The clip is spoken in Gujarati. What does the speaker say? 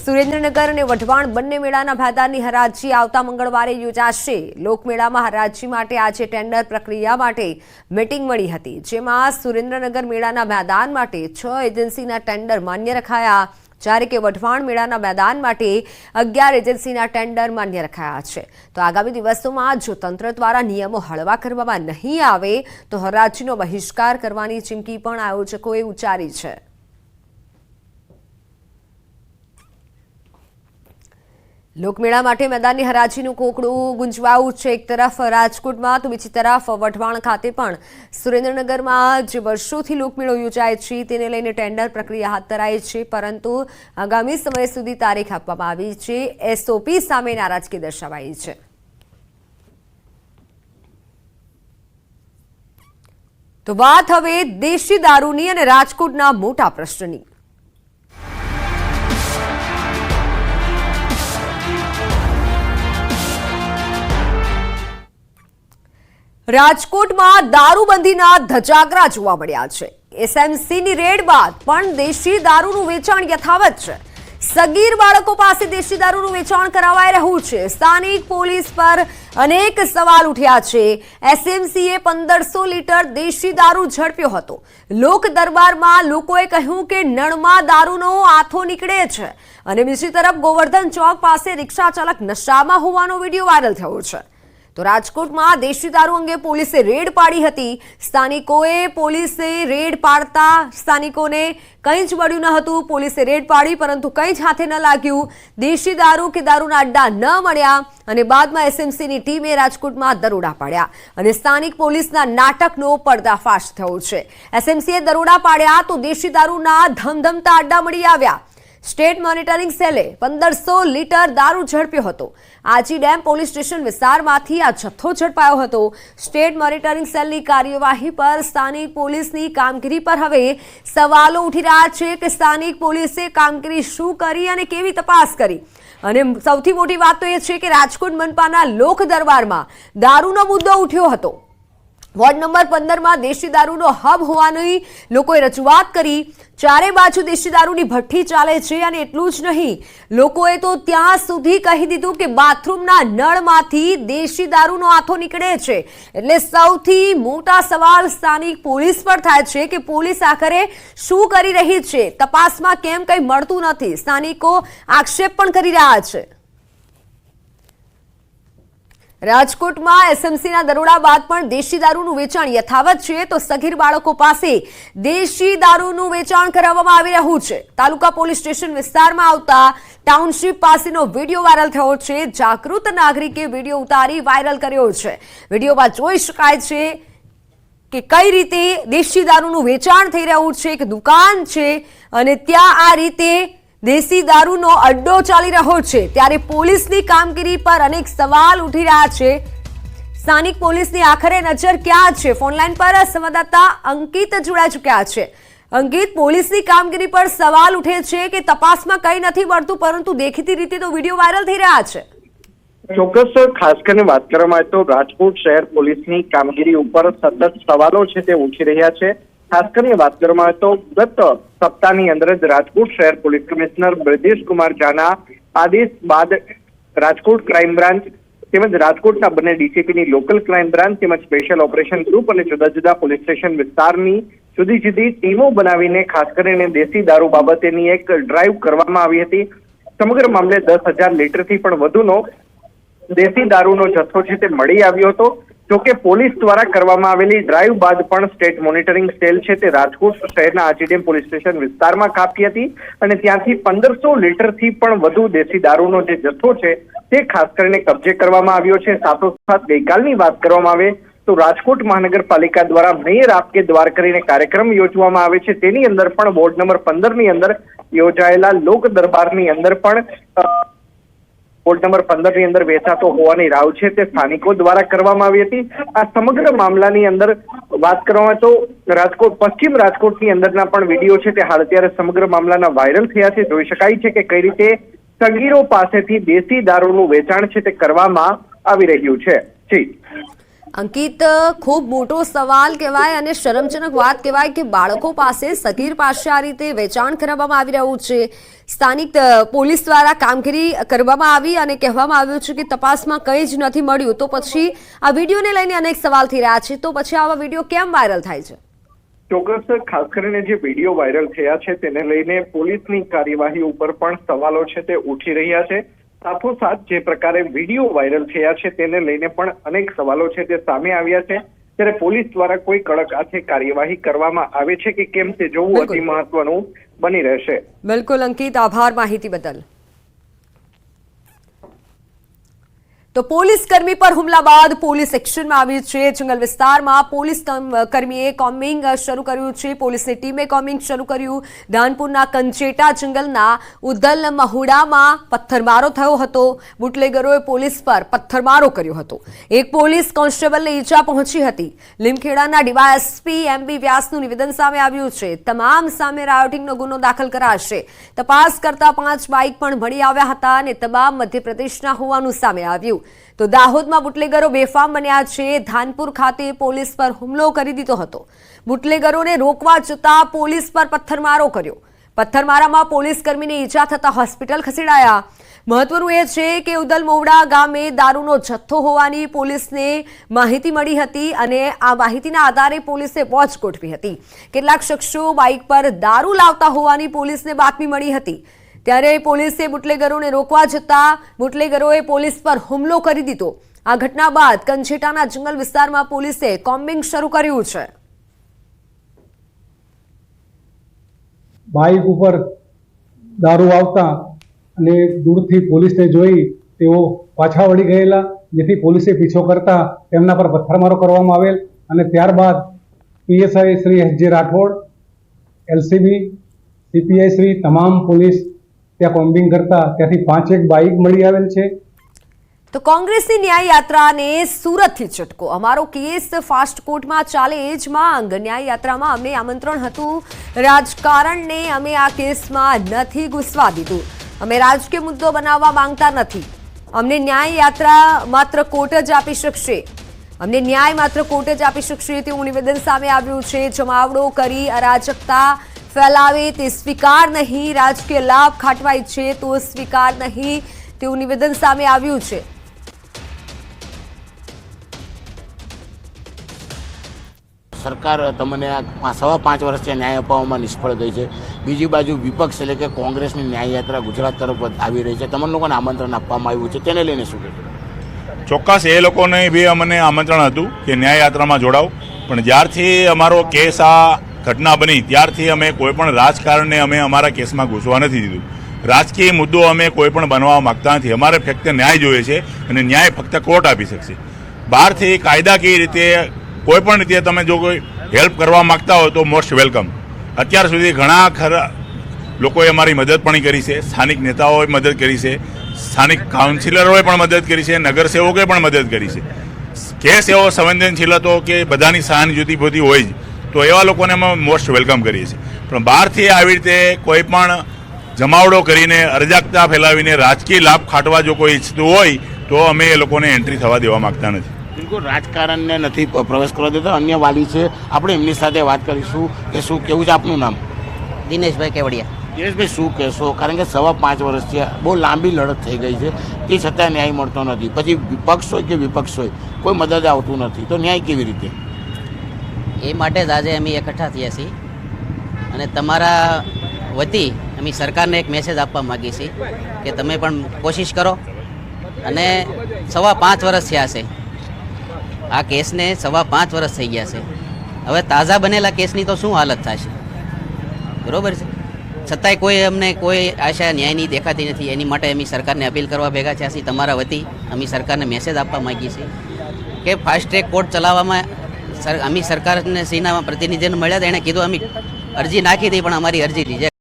સુરેન્દ્રનગર અને વઢવાણ બંને મેળાના ભાદાની હરાજી આવતા મંગળવારે યોજાશે। લોકમેળામાં હરાજી માટે આજે ટેન્ડર પ્રક્રિયા માટે મીટિંગ મળી હતી, જેમાં સુરેન્દ્રનગર મેળાના મેદાન માટે 6 એજન્સીના ટેન્ડર માન્ય રખાયા, જ્યારે કે વઢવાણ મેળાના મેદાન માટે 11 એજન્સીના ટેન્ડર માન્ય રખાયા છે। તો આગામી દિવસોમાં જો તંત્ર દ્વારા નિયમો હળવા કરવામાં નહીં આવે તો હરાજીનો બહિષ્કાર કરવાની ચીમકી પણ આયોજકોએ ઉચ્ચારી છે। લોકમેળા માટે મેદાનની હરાજીનું કોકડું ગુંજવાયું છે। એક તરફ રાજકોટમાં તો બીજી તરફ વઢવાણ ખાતે પણ સુરેન્દ્રનગરમાં જે વર્ષોથી લોકમેળો યોજાય છે તેને લઈને ટેન્ડર પ્રક્રિયા હાથ ધરાઈ છે, પરંતુ આગામી સમય સુધી તારીખ આપવામાં આવી છે। એસઓપી સામે નારાજગી દર્શાવાઈ છે। તો વાત હવે દેશી દારૂની અને રાજકોટના મોટા પ્રશ્નની। રાજકોટમાં દારૂબંધીના ધજાગરા જોવા મળ્યા છે। એસએમસીની રેડ બાદ પણ દેશી દારૂનું વેચાણ યથાવત છે। સગીર બાળકો પાસે દેશી દારૂનું વેચાણ કરાવાઈ રહ્યું છે। સ્થાનિક પોલીસ પર અનેક સવાલ ઉઠ્યા છે। એસએમસીએ 1500 લીટર દેશી દારૂ ઝડપ્યો હતો। લોક દરબારમાં લોકોએ કહ્યું કે નળમાં દારૂનો આથો નીકળે છે, અને બીજી તરફ ગોવર્ધન ચોક પાસે રિક્ષા ચાલક નશામાં હોવાનો વિડીયો વાયરલ થયો છે। તો રાજકોટમાં દેશી દારૂ અંગે પોલીસે રેડ પાડી હતી। સ્થાનિકોએ પોલીસે રેડ પાડતા સ્થાનિકોને કંઈ જ મળ્યું ન હતું। પોલીસે રેડ પાડી પરંતુ કંઈ જ હાથે ન લાગ્યું। દેશી દારૂ કે દારૂના અડ્ડા ન મળ્યા, અને બાદમાં એસએમસીની ટીમે રાજકોટમાં દરોડા પાડ્યા અને સ્થાનિક પોલીસના નાટકનો પર્દાફાશ થયો છે। એસએમસીએ દરોડા પાડ્યા તો દેશી દારૂના ધમધમતા અડ્ડા મળી આવ્યા। સ્ટેટ મોનિટરિંગ સેલે 1500 લીટર દારૂ ઝડપ્યો હતો। આજી ડેમ પોલીસ સ્ટેશન વિસ્તારમાંથી આ જથ્થો ઝડપાયો હતો। સ્ટેટ મોનિટરિંગ સેલની કાર્યવાહી પર સ્થાનિક પોલીસની કામગીરી પર હવે સવાલો ઉઠી રહ્યા છે કે સ્થાનિક પોલીસે કામગીરી શું કરી અને કેવી તપાસ કરી। અને સૌથી મોટી વાત તો એ છે કે રાજકોટ મનપાના લોક દરબારમાં દારૂનો મુદ્દો ઉઠ્યો હતો। વોર્ડ નંબર 15માં દેશી દારૂનો હબ હોવાની લોકોએ રજૂઆત કરી। ચારે બાજુ દેશી દારૂની ભઠ્ઠી ચાલે છે, અને એટલું જ નહીં, લોકોએ તો ત્યાં સુધી કહી દીધું કે બાથરૂમના નળમાંથી દેશી દારૂનો આથો નીકળે છે। એટલે સૌથી મોટા સવાલ સ્થાનિક પોલીસ પર થાય છે કે પોલીસ આખરે શું કરી રહી છે? તપાસમાં કેમ કંઈ મળતું નથી? સ્થાનિકો આક્ષેપ પણ કરી રહ્યા છે। રાજકોટમાં એસએમસીના દરોડા બાદ પણ દેશી દારૂનું વેચાણ યથાવત છે, તો સગીર બાળકો પાસે દેશી દારૂનું વેચાણ કરાવવામાં આવી રહ્યું છે। તાલુકા પોલીસ સ્ટેશન વિસ્તારમાં આવતા ટાઉનશીપ પાસેનો વિડીયો વાયરલ થયો છે। જાગૃત નાગરિકે વિડીયો ઉતારી વાયરલ કર્યો છે। વિડીયોમાં જોઈ શકાય છે કે કઈ રીતે દેશી દારૂનું વેચાણ થઈ રહ્યું છે। એક દુકાન છે અને ત્યાં આ રીતે દેશી દારૂનો અડ્ડો ચાલી રહ્યો છે। ત્યારે પોલીસની કામગીરી પર અનેક સવાલ ઉઠી રહ્યા છે। સ્થાનિક પોલીસની આખરે નજર ક્યાં છે? ફોનલાઈન પર સંવાદદાતા અંકિત જોડાઈ ચૂક્યા છે। અંકિત, પોલીસની કામગીરી પર સવાલ ઉઠે છે કે તપાસમાં કંઈ નથી મળતું, પરંતુ દેખીતી રીતે તો વિડીયો વાયરલ થઈ રહ્યા છે। ચોક્કસ, ખાસ કરીને વાત કરવામાં આવે તો રાજકોટ શહેર પોલીસની કામગીરી ઉપર સતત સવાલો છે તે ઉઠી રહ્યા છે। ખાસ કરીને વાત કરવામાં આવે તો ગત સપ્તાહની અંદર જ રાજકોટ શહેર પોલીસ કમિશનર બ્રજેશ કુમાર ઝાના આદેશ બાદ રાજકોટ ક્રાઇમ બ્રાન્ચ તેમજ રાજકોટના બંને ડીસીપીની લોકલ ક્રાઇમ બ્રાન્ચ તેમજ સ્પેશિયલ ઓપરેશન ગ્રુપ અને જુદા જુદા પોલીસ સ્ટેશન વિસ્તારની જુદી જુદી ટીમો બનાવીને ખાસ કરીને દેશી દારૂ બાબતેની એક ડ્રાઈવ કરવામાં આવી હતી। સમગ્ર મામલે 10,000 લીટરથી પણ વધુનો દેશી દારૂનો જથ્થો છે તે મળી આવ્યો હતો। જોકે પોલીસ દ્વારા કરવામાં આવેલી ડ્રાઈવ બાદ પણ સ્ટેટ મોનિટરિંગ સેલ છે તે રાજકોટ શહેરના આજીડેમ પોલીસ સ્ટેશન વિસ્તારમાં કાપી હતી, અને ત્યાંથી 1500 લીટરથી પણ વધુ દેશી દારૂનો જે જથ્થો છે તે ખાસ કરીને કબજે કરવામાં આવ્યો છે। સાથોસાથ ગઈકાલની વાત કરવામાં આવે તો રાજકોટ મહાનગરપાલિકા દ્વારા મેયર આપકે દ્વાર કરીને કાર્યક્રમ યોજવામાં આવે છે। તેની અંદર પણ વોર્ડ નંબર 15ની અંદર યોજાયેલા લોક દરબારની અંદર પણ વોર્ડ નંબર 15ની અંદર વેચાતો હોવાની રાવ છે તે સ્થાનિકો દ્વારા કરવામાં આવી હતી। આ સમગ્ર મામલાની અંદર વાત કરવામાં તો રાજકોટ પશ્ચિમ રાજકોટની અંદરના પણ વિડીયો છે તે હાલ અત્યારે સમગ્ર મામલાના વાયરલ થયા છે। જોઈ શકાય છે કે કઈ રીતે સગીરો પાસેથી દેશી દારૂનું વેચાણ છે તે કરવામાં આવી રહ્યું છે। જી અંકિત, ખૂબ મોટો સવાલ કહેવાય અને શરમજનક વાત કહેવાય કે બાળકો પાસે, સગીર પાસે આ રીતે વેચાણ કરવામાં આવી રહ્યું છે. સ્થાનિક પોલીસ દ્વારા કામગીરી કરવામાં આવી અને કહેવામાં આવ્યું છે કે તપાસમાં કંઈ જ નથી મળ્યું. તો પછી આ વિડીયોને લઈને અનેક સવાલ થઈ રહ્યા છે. તો પછી આવા વિડીયો કેમ વાયરલ થાય છે? ચોક્કસ, ખાસ કરીને જે વિડીયો વાયરલ થયા છે તેને લઈને પોલીસની કાર્યવાહી ઉપર પણ સવાલો છે તે ઉઠી રહ્યા છે. સાથોસાથ જે પ્રકારે વિડીયો વાયરલ થયા છે તેને લઈને પણ અનેક સવાલો છે તે સામે આવ્યા છે. ત્યારે પોલીસ દ્વારા કોઈ કડક હાથે કાર્યવાહી કરવામાં આવે છે કે કેમ તે જોવું અતિ મહત્વનું બની રહેશે. બિલકુલ અંકિત, આભાર માહિતી બદલ. તો પોલીસ કર્મી પર હુમલા બાદ પોલીસ એક્શનમાં આવી છે. જંગલ વિસ્તારમાં પોલીસ કર્મીએ કોમ્બિંગ શરૂ કર્યું છે. પોલીસની ટીમે કોમ્બિંગ શરૂ કર્યું. ધાનપુરના કંચેટા જંગલના ઉદલ મહુડામાં પથ્થરમારો થયો હતો. બુટલેગરોએ પોલીસ પર પથ્થરમારો કર્યો હતો. એક પોલીસ કોન્સ્ટેબલને ઈજા પહોંચી હતી. લીમખેડાના ડીવાયએસપી એમબી વ્યાસનું નિવેદન સામે આવ્યું છે. તમામ સામે રાયોટિંગનો ગુનો દાખલ કરાશે. તપાસ કરતા 5 બાઇક પણ મળી આવ્યા હતા અને તમામ મધ્યપ્રદેશના હોવાનું સામે આવ્યું. તો દાહોદમાં બુટલેગરો બેફામ બન્યા છે. ધાનપુર ખાતે પોલીસ પર હુમલો કરી દીધો હતો. બુટલેગરોને રોકવા જતા પોલીસ પર પથ્થરમારો કર્યો. પથ્થરમારામાં પોલીસ કર્મીને ઈજા થતા હોસ્પિટલ ખસેડાયા. મહત્વનું એ છે કે ઉદલ મોવડા ગામે દારૂનો જથ્થો હોવાની પોલીસને માહિતી મળી હતી અને આ માહિતીના આધારે પોલીસે વોચ ગોઠવી હતી. કેટલાક શખ્સો બાઇક પર દારૂ લાવતા હોવાની પોલીસને બાતમી મળી હતી. ત્યારે પોલીસે બુટલેગરોને રોકવા જતા બુટલેગરોએ પોલીસ પર હુમલો કરી દીધો. આ ઘટના બાદ કંચેટાના જંગલ વિસ્તારમાં પોલીસે કોમ્બિંગ શરૂ કર્યું છે. બાઇક ઉપર દારૂ આવતા અને દૂરથી પોલીસને જોઈ તેઓ પાછા વળી ગયેલા, જેથી પોલીસે પીછો કરતા તેમના પર પથ્થરમારો કરવામાં આવેલ અને ત્યારબાદ PSI Shri S J. Rathod, LCB, CPI Shri તમામ પોલીસ ત્યાં કોમ્બિંગ કરતા ત્યાંથી 5 બાઇક મળી આવેલ છે. તો કોંગ્રેસની ન્યાય યાત્રાને સુરતથી ઝટકો. અમારો કેસ ફાસ્ટ કોર્ટમાં ચાલે એ જ માંગ. ન્યાય યાત્રામાં અમને આમંત્રણ હતું. રાજકારણને અમે આ કેસમાં નથી ઘૂસવા દીધું. અમે રાજકીય મુદ્દો બનાવવા માંગતા નથી. અમને ન્યાય યાત્રા માત્ર કોર્ટ જ આપી શકશે. અમને ન્યાય માત્ર કોર્ટ જ આપી શકશે તેવું નિવેદન સામે આવ્યું છે. જમાવડો કરી અરાજકતા ફેલાવે તે સ્વીકાર નહીં. રાજકીય લાભ ખાટવા ઈચ્છે તો સ્વીકાર નહીં તેવું નિવેદન સામે આવ્યું છે. સરકાર તમને આ 5.5 વર્ષથી ન્યાય અપાવવામાં નિષ્ફળ ગઈ છે. બીજી બાજુ વિપક્ષ એટલે કે કોંગ્રેસની ન્યાય યાત્રા ગુજરાત તરફ આવી રહી છે. તમને લોકોને આમંત્રણ આપવામાં આવ્યું છે, તેને લઈને શું કહેશો? ચોક્કસ એ લોકોને બી અમને આમંત્રણ હતું કે ન્યાય યાત્રામાં જોડાવ, પણ જ્યારથી અમારો કેસ આ ઘટના બની ત્યારથી અમે કોઈ પણ રાજકારણને અમે અમારા કેસમાં ઘૂસવા નથી દીધું. રાજકીય મુદ્દો અમે કોઈ પણ બનવા માંગતા નથી. અમારે ફક્ત ન્યાય જોઈએ છે અને ન્યાય ફક્ત કોર્ટ આપી શકશે. બહારથી કાયદાકીય રીતે કોઈ પણ રીતે તમે જો કોઈ હેલ્પ કરવા માંગતા હોય તો મોસ્ટ વેલકમ. અત્યાર સુધી ઘણા ખરા લોકોએ અમારી મદદ પણ કરી છે. સ્થાનિક નેતાઓએ મદદ કરી છે, સ્થાનિક કાઉન્સિલરોએ પણ મદદ કરી છે, નગરસેવકોએ પણ મદદ કરી છે. કેસ એવો સંવેદનશીલ હતો કે બધાની સહાનુભૂતિ હોય જ, તો એવા લોકોને અમે મોસ્ટ વેલકમ કરીએ છીએ. પણ બહારથી આવી રીતે કોઈ પણ જમાવડો કરીને અરાજકતા ફેલાવીને રાજકીય લાભ ખાટવા જો કોઈ ઈચ્છતું હોય તો અમે એ લોકોને એન્ટ્રી થવા દેવા માંગતા નથી. બિલકુલ, રાજકારણને નથી પ્રવેશ કરવા દેતા. અન્ય વાલી છે, આપણે એમની સાથે વાત કરીશું કે શું કેવું છે. આપનું નામ? દિનેશભાઈ કેવડિયા. દિનેશભાઈ, શું કહેશો? કારણ કે 5.5 વર્ષથી બહુ લાંબી લડત થઈ ગઈ છે, તે છતાં ન્યાય મળતો નથી. પછી વિપક્ષ હોય કે વિપક્ષ હોય, કોઈ મદદ આવતું નથી, તો ન્યાય કેવી રીતે? એ માટે જ આજે અમે એકઠા થયા છીએ અને તમારા વતી અમે સરકારને એક મેસેજ આપવા માગીએ છીએ કે તમે પણ કોશિશ કરો. અને 5.5 વર્ષ થયા છે આ કેસને, 5.5 વર્ષ થઈ ગયા છે. હવે તાજા બનેલા કેસની તો શું હાલત થશે, બરોબર છે? છતાંય કોઈ અમને કોઈ આશા ન્યાયની દેખાતી નથી. એની માટે અમે સરકારને અપીલ કરવા ભેગા થયા છીએ. તમારા વતી અમે સરકારને મેસેજ આપવા માગીએ છીએ કે ફાસ્ટ ટ્રેક કોર્ટ ચલાવવામાં અમે સરકારને શ્રીના પ્રતિનિધિને મળ્યા હતા. એણે કીધું અમે અરજી નાખી હતી પણ અમારી અરજી રિજેક્ટ